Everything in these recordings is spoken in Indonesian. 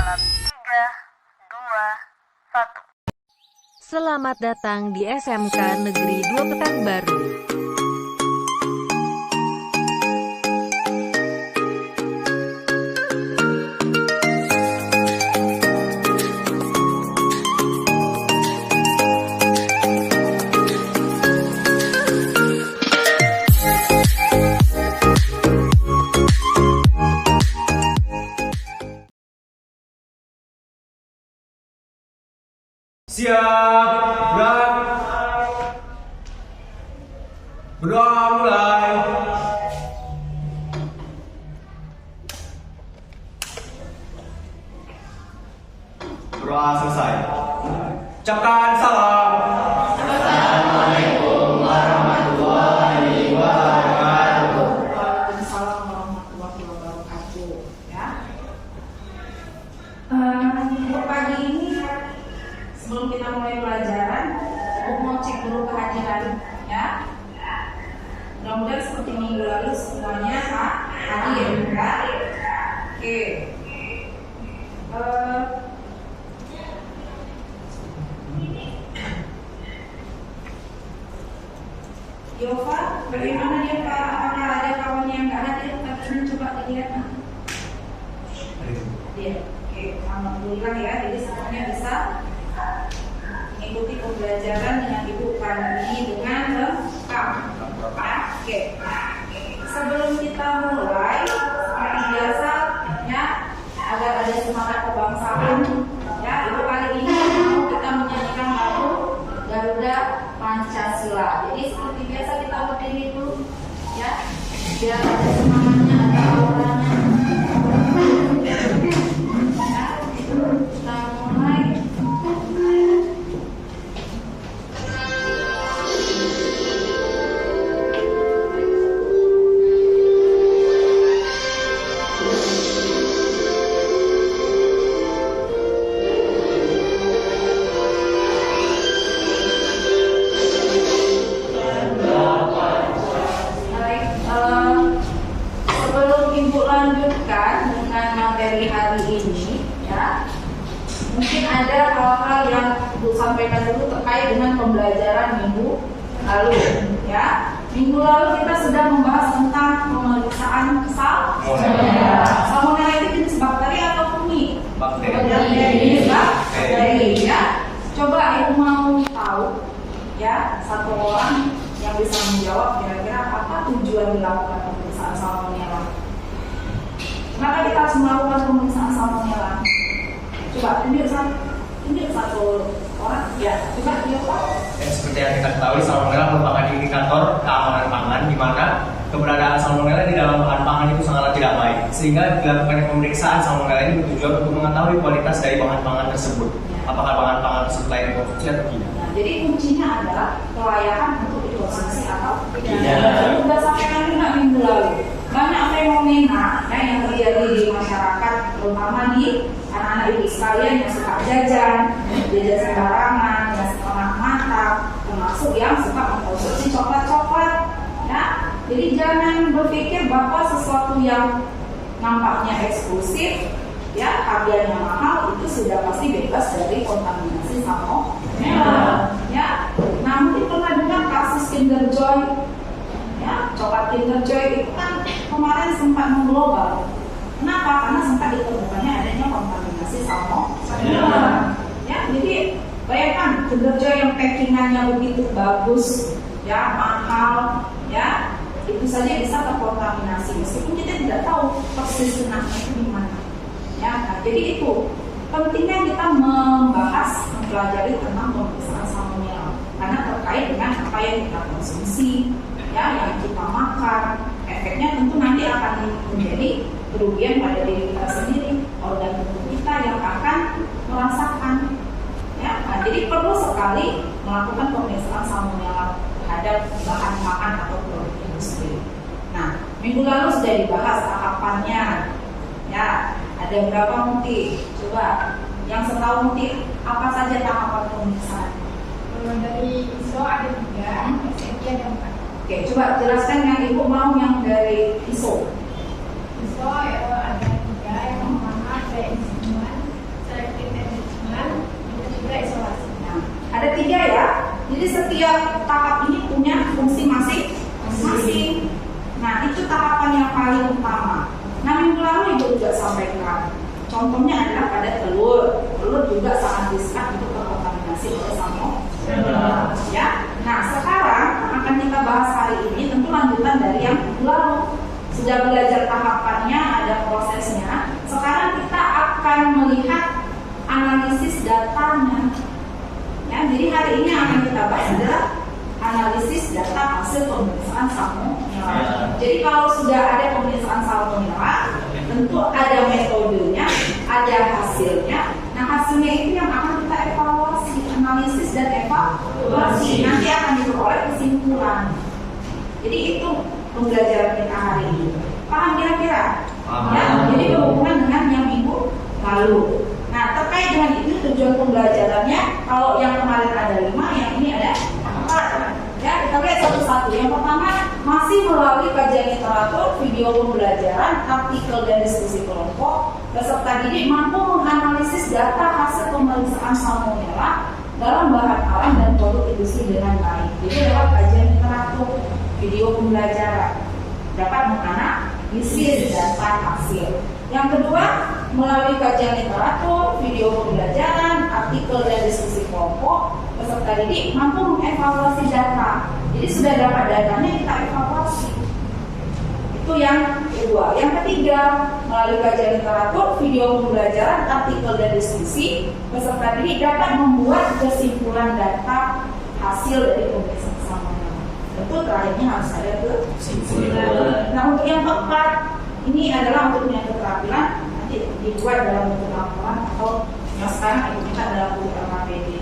dalam 3, 2, 1. Selamat datang di SMK Negeri 2 Pekanbaru. Siap, gerak. Berdoa mulai. Berdoa selesai. Ucapkan salam. Assalamualaikum warahmatullahi wabarakatuh. Waalaikumsalam warahmatullahi wabarakatuh. Ya. Untuk pagi ini sebelum kita mulai pelajaran, aku mau cek dulu kehadiran, ya. Mudah-mudahan seperti minggu lalu semuanya hadir, ya. Oke. Yova, bagaimana dia Pak? Apakah ada kawannya yang nggak hadir? Tapi coba dilihat. Dia, oke, alhamdulillah ya. Jadi semuanya bisa mengikuti pembelajaran dengan Ibu Pani dengan lengkap. Oke. Sebelum kita mulai, seperti biasa, ya, agar ada semangat kebangsaan, ya, Ibu kali ini mau kita menyanyikan lagu Garuda Pancasila. Jadi seperti biasa kita berdiri dulu, ya, biar ada semangatnya, ada auranya. Ya, kita mulai. Sebelum Ibu lanjutkan dengan materi hari ini, ya, mungkin ada hal-hal yang Ibu sampaikan dulu terkait dengan pembelajaran minggu lalu, ya. Minggu lalu kita sudah membahas tentang pemeriksaan salmonella. Salmonella itu jenis bakteri atau fungi? Jenis bakteri, ya. Coba Ibu mau tahu, ya, satu orang yang bisa menjawab kira-kira apa tujuan dilakukan pemeriksaan salmonella. Kenapa kita harus melakukan pemeriksaan salmonella? Coba tunjuk satu orang, ya. Coba dia tahu. Seperti yang kita ketahui, salmonella merupakan indikator keamanan pangan di mana keberadaan salmonella di dalam bahan pangan itu sangatlah tidak baik. Sehingga dilakukannya pemeriksaan salmonella ini bertujuan untuk mengetahui kualitas dari bahan pangan tersebut. Apakah bahan pangan tersebut layak dikonsumsi atau tidak? Nah, jadi kuncinya adalah kelayakan untuk dikonsumsi atau tidak. Sudah sampaikan juga minggu lalu. Banyak fenomena, ya, yang terjadi di masyarakat, terutama di anak-anak ibu sekalian yang suka jajan sembarangan, yang setengah matang, termasuk yang suka mengkonsumsi coklat-coklat. Ya, jadi jangan berpikir bahwa sesuatu yang nampaknya eksklusif, ya, harganya mahal, itu sudah pasti bebas dari kontaminasi salmonella. Ya, namun pernah dengar kasus Kinder Joy, ya, coklat Kinder Joy itu kan kemarin sempat mengglobal. Kenapa? Karena sempat ditemukannya adanya kontaminasi salmonella. Ya, jadi bayangkan Kinder Joy yang packingannya begitu bagus, ya, mahal, ya, itu saja bisa terkontaminasi meskipun kita tidak tahu persis kenanya itu di mana. Ya, nah, jadi itu pentingnya kita mempelajari tentang pemeriksaan salmonella karena terkait dengan apa yang kita konsumsi, ya, yang kita makan, efeknya tentu nanti akan menjadi kerugian pada diri kita sendiri, organ tubuh kita yang akan merasakan. Ya, nah, jadi perlu sekali melakukan pemeriksaan salmonella terhadap bahan makan atau produk industri. Nah, minggu lalu sudah dibahas tahapannya. Ya, ada berapa muti? Coba yang setahu muti apa saja tahapan pemeriksaan? Dari ISO ada 3, SNI ada 4. Oke, coba jelaskan yang Ibu mau yang dari ISO. ISO ada 3, yang pertama ada instrumen, sampaikan. Contohnya adalah pada telur. Telur juga sangat riskan untuk terkontaminasi oleh salmonella. Ya. Nah, sekarang akan kita bahas hari ini tentu lanjutan dari yang lalu. Sudah belajar tahapannya, ada prosesnya. Sekarang kita akan melihat analisis datanya. Ya, jadi hari ini akan kita bahas adalah analisis data hasil pemeriksaan salmonella. Jadi kalau sudah ada pemeriksaan salmonella, tentu ada metodenya, ada hasilnya. Nah, hasilnya itu yang akan kita evaluasi, analisis dan evaluasi. Nanti akan diperoleh kesimpulan. Jadi itu pembelajaran kita hari ini. Paham kira-kira? Ya, jadi berhubungan dengan yang minggu lalu. Nah, terkait dengan itu tujuan pembelajarannya, kalau yang kemarin ada 5, yang ini ada 4. Ya, kita lihat satu-satu. Yang pertama, masih melalui kajian literatur, video pembelajaran, artikel dan diskusi kelompok, peserta didik mampu menganalisis data hasil pemeriksaan salmonella dalam bahan alam dan produk industri dengan baik. Jadi lewat kajian literatur, video pembelajaran dapat menganalisis data hasil. Yang kedua, melalui kajian literatur, video pembelajaran, artikel dan diskusi kelompok, peserta didik mampu mengevaluasi data. Jadi sudah dapat datanya, kita evaluasi. Itu yang kedua. Yang ketiga, melalui kajian literatur, video pembelajaran, artikel dan diskusi, peserta didik dapat membuat kesimpulan data hasil dari pemeriksaan salmonella. Tentu terakhirnya harus ada kesimpulan. Nah, untuk yang keempat, ini adalah untuk yang keterampilan, nanti dibuat dalam bentuk laporan atau yang sekarang itu kita dalam bentuk LKPD.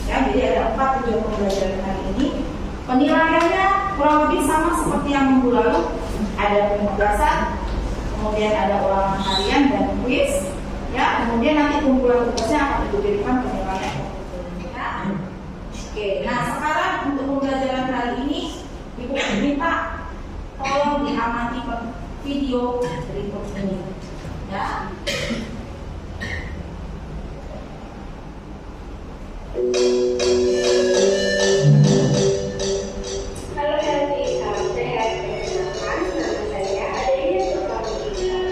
Ya, jadi ada 4 tujuan pembelajaran hari ini. Penilaiannya kurang lebih sama seperti yang minggu lalu. Ada penugasan, kemudian ada ulangan harian dan kuis. Ya, kemudian nanti kumpulan tugasnya akan diberikan penilaian. Ya. Oke, nah sekarang untuk pembelajaran hari ini, Ibu minta tolong diamati video berikut ini. Ya. Halo Helmi, salam sehat. Perkenalkan, nama saya Adelia Sukamulita.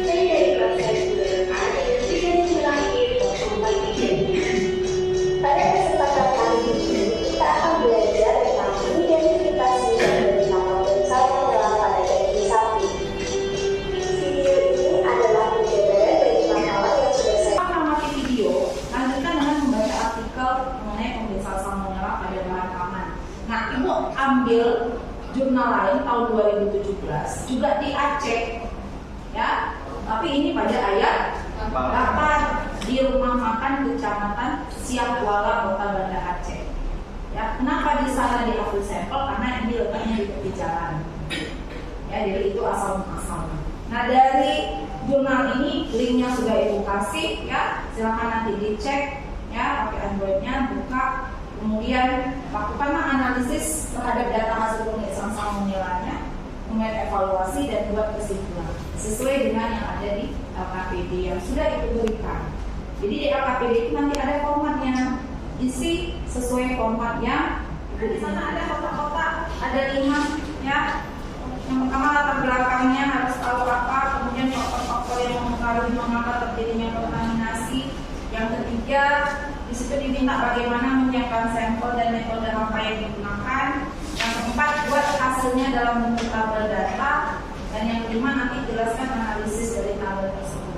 Saya dari kelas 9A dengan 3 lahir 0435. Pada kesempatan kali ini, kita akan belajar tentang identifikasi dari salmonella salmonella pada daging sapi. Video ini adalah penjabaran dari masalah yang sudah saya Mengamati video, lanjutkan dengan membaca artikel mengenai pemeriksaan salmonella pada bahan pangan. Nah, Ibu ambil jurnal lain tahun 2017 juga di Aceh, ya. Tapi ini pada ayat 8 di rumah makan Kecamatan Siakuala, Kota Banda Aceh. Ya, kenapa di sana diambil sampel? Karena ini letaknya di tepi jalan. Ya, jadi itu asal-asalnya. Nah, dari jurnal ini linknya sudah Ibu kasih, ya. Silakan nanti dicek, ya, pakai Androidnya, buka, kemudian lakukanlah analisis terhadap data hasil pemeriksaan salmonellanya, kemudian evaluasi dan buat kesimpulan sesuai dengan yang ada di LKPD yang sudah Ibu berikan. Jadi di LKPD itu nanti ada formatnya, isi sesuai format yang Ibu di sana ada kotak-kotak, ada 5, ya. Yang pertama latar belakangnya harus tahu apa, kemudian faktor-faktor yang mempengaruhi mengapa terjadinya kontaminasi. Yang ketiga, di situ diminta bagaimana menyiapkan sampel dan metode apa yang digunakan. Yang keempat, buat hasilnya dalam bentuk tabel data. Dan yang kelima, nanti jelaskan analisis dari tabel tersebut.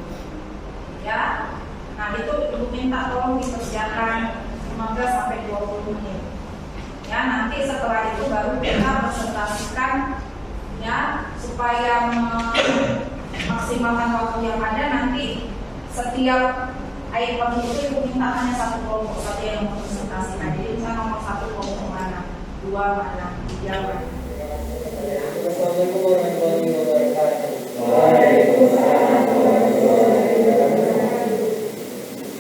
Ya, nah itu Ibu minta tolong dikerjakan 15 sampai 20 menit. Ya, nanti setelah itu baru kita presentasikan, ya, supaya memaksimalkan waktu yang ada. Nanti setiap item itu Ibu minta hanya satu kelompok saja yang mempresentasikan. Jadi misalnya nomor 1 kelompok mana, 2 mana, 3 mana. Assalamualaikum warahmatullahi wabarakatuh.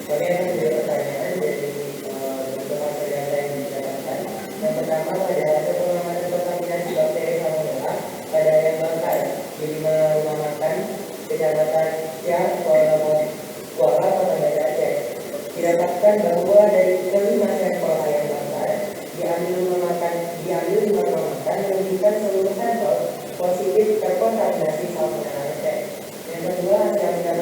Kami akan menjawab pertanyaan dari beberapa data yang dibicarakan. Yang pertama pada hasil pengamatan kontaminasi bakteri salmonella pada ayam bangkai di 5 rumah makan Kecamatan Siakuala, Kota Banda Aceh. Didapatkan bahwa dari kelima sampel ayam bangkai diambil 5 rumah makan menunjukkan seluruh sampel positif terkontaminasi salmonella. Yang kedua, hasil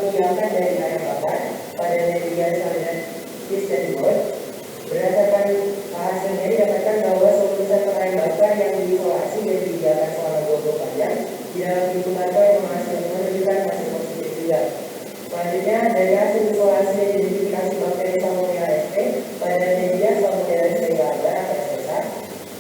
diamkan dari anak bapak pada media saluran Kristen Board. Berdasarkan hasilnya didapatkan bahwa seluruh pemain bakar yang diisolasi dan dibiarkan selama 24 jam di dalam pintu kantor yang menunjukkan masih positif juga. Selanjutnya, dari hasil isolasi dan identifikasi bakteri Salmonella SP pada media Salmonella Stellata atau SSA,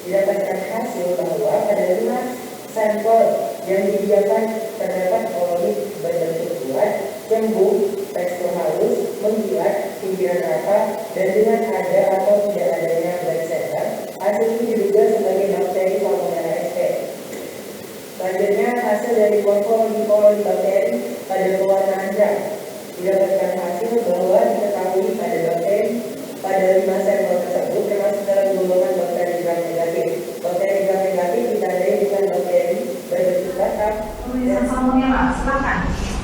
didapatkan hasil bahwa pada 5 sampel yang dibiarkan terdapat koloni berbentuk bulat, cembung, tekstur halus, mengkilat, pinggiran rata, dan dengan ada atau tidak adanya black center. Hasil ini diduga sebagai bakteri Salmonella SP. Selanjutnya, hasil dari morfologi koloni bakteri pada pewarna anjang. Didapatkan hasil bahwa diketahui pada bakteri pada 5 sampel tersebut termasuk dalam golongan bakteri gram negatif. Bakteri gram negatif ditandai dengan bakteri berbentuk datar. Pemeriksaan Salmonella, silakan.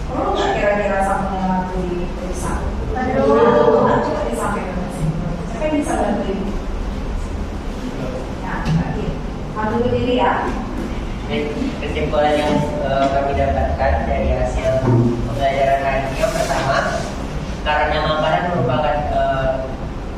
Perlu nggak kira-kira Salmonella itu diperiksa? Coba disampaikan ke sini. Siapa yang bisa bantuin? Ya, berarti bantu berdiri ya. Kesimpulan yang kami dapatkan dari hasil pembelajaran hari ini, yang pertama, karena makanan merupakan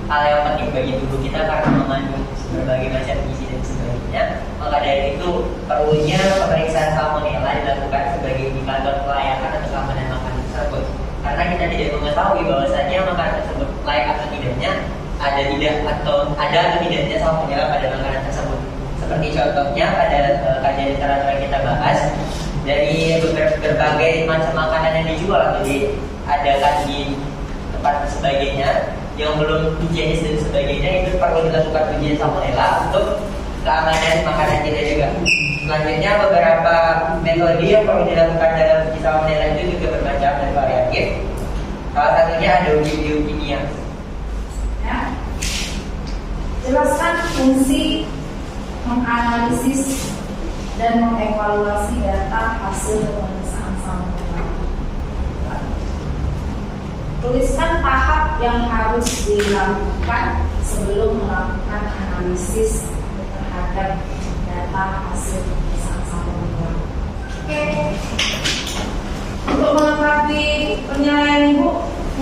hal yang penting bagi tubuh kita karena mengandung berbagai macam gizi dan sebagainya, maka dari itu perlunya pemeriksaan Salmonella dilakukan sebagai indikator kelayakan atau keamanan makanan tersebut. Karena kita tidak mengetahui bahwasannya makanan tersebut layak atau tidaknya, ada atau tidaknya Salmonella pada makanan tersebut. Seperti contohnya pada kajian literatur yang kita bahas, dari berbagai macam makanan yang dijual atau diadakan di tempat sebagainya yang belum higienis dan sebagainya, itu perlu dilakukan ujian Salmonella untuk keamanan makanan kita juga. Selanjutnya, beberapa metode yang perlu dilakukan dalam uji Salmonella itu juga bermacam dan variatif. Salah satunya ada uji biokimia. Ya. Jelaskan fungsi menganalisis dan mengevaluasi data hasil pemeriksaan Salmonella. Tuliskan tahap yang harus dilakukan sebelum melakukan analisis terhadap data hasil pemeriksaan Salmonella. Oke. Untuk melengkapi penilaian Ibu,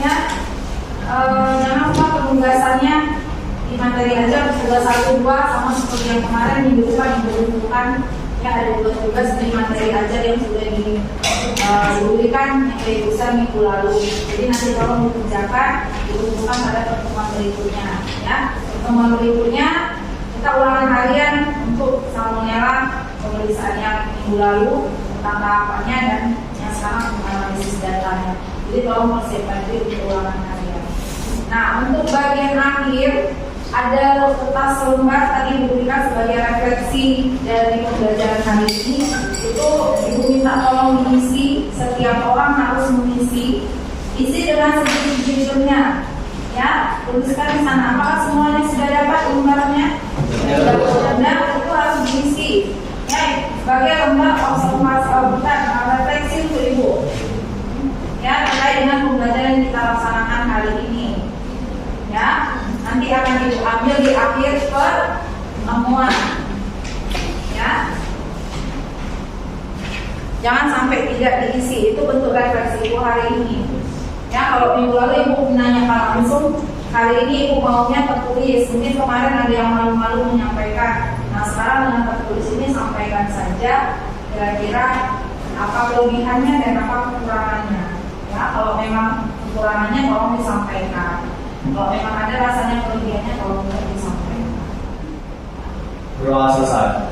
ya, jangan lupa penugasannya di materi aja tugas 1, 2 sama seperti yang kemarin minggu depan ya, ada tugas di materi aja yang sudah diberikan yang besar minggu lalu. Jadi nanti kalau dikerjakan dikumpulkan pada pertemuan berikutnya ya. Pertemuan berikutnya kita ulangan harian untuk Salmonella pemeriksaannya minggu lalu tentang tahapannya dan yang sekarang menganalisis datanya. Jadi tolong persiapkan diri untuk ulangan harian. Nah, untuk bagian akhir ada kertas selembar tadi diberikan sebagai refleksi dari pembelajaran hari ini. Itu Ibu minta tolong mengisi, setiap orang harus mengisi, isi dengan sejujurnya ya, tuliskan di sana. Apakah semuanya sudah dapat lembarnya? Sudah, itu harus diisi ya, sebagai lembar observasi refleksi untuk Ibu ya, terkait dengan pembelajaran yang kita laksanakan hari ini ya. Nanti akan Ibu ambil di akhir pertemuan ya. Jangan sampai tidak diisi, itu bentuk refleksi Ibu hari ini ya. Kalau minggu lalu Ibu menanyakan langsung, hari ini Ibu maunya tertulis. Mungkin kemarin ada yang malu-malu menyampaikan. Nah, sekarang dengan tertulis ini sampaikan saja kira-kira apa kelebihannya dan apa kekurangannya ya. Kalau memang kekurangannya tolong disampaikan. Kalau memang ada rasanya kelebihannya, kalau tidak disampaikan. Doa selesai.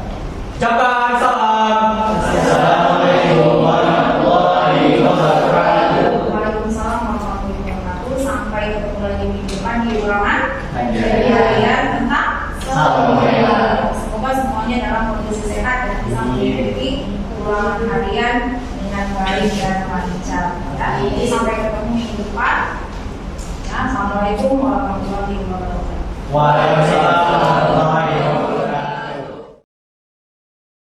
Ucapkan salam. Assalamualaikum warahmatullahi wabarakatuh. Waalaikumsalam warahmatullahi wabarakatuh. Sampai ketemu lagi minggu depan di ulangan dari harian tentang Salmonella. Semoga semuanya dalam kondisi sehat dan bisa mengikuti ulangan harian dengan baik dan lancar. Ya, jadi sampai ketemu minggu depan. Assalamualaikum warahmatullahi wabarakatuh. Waalaikumsalam.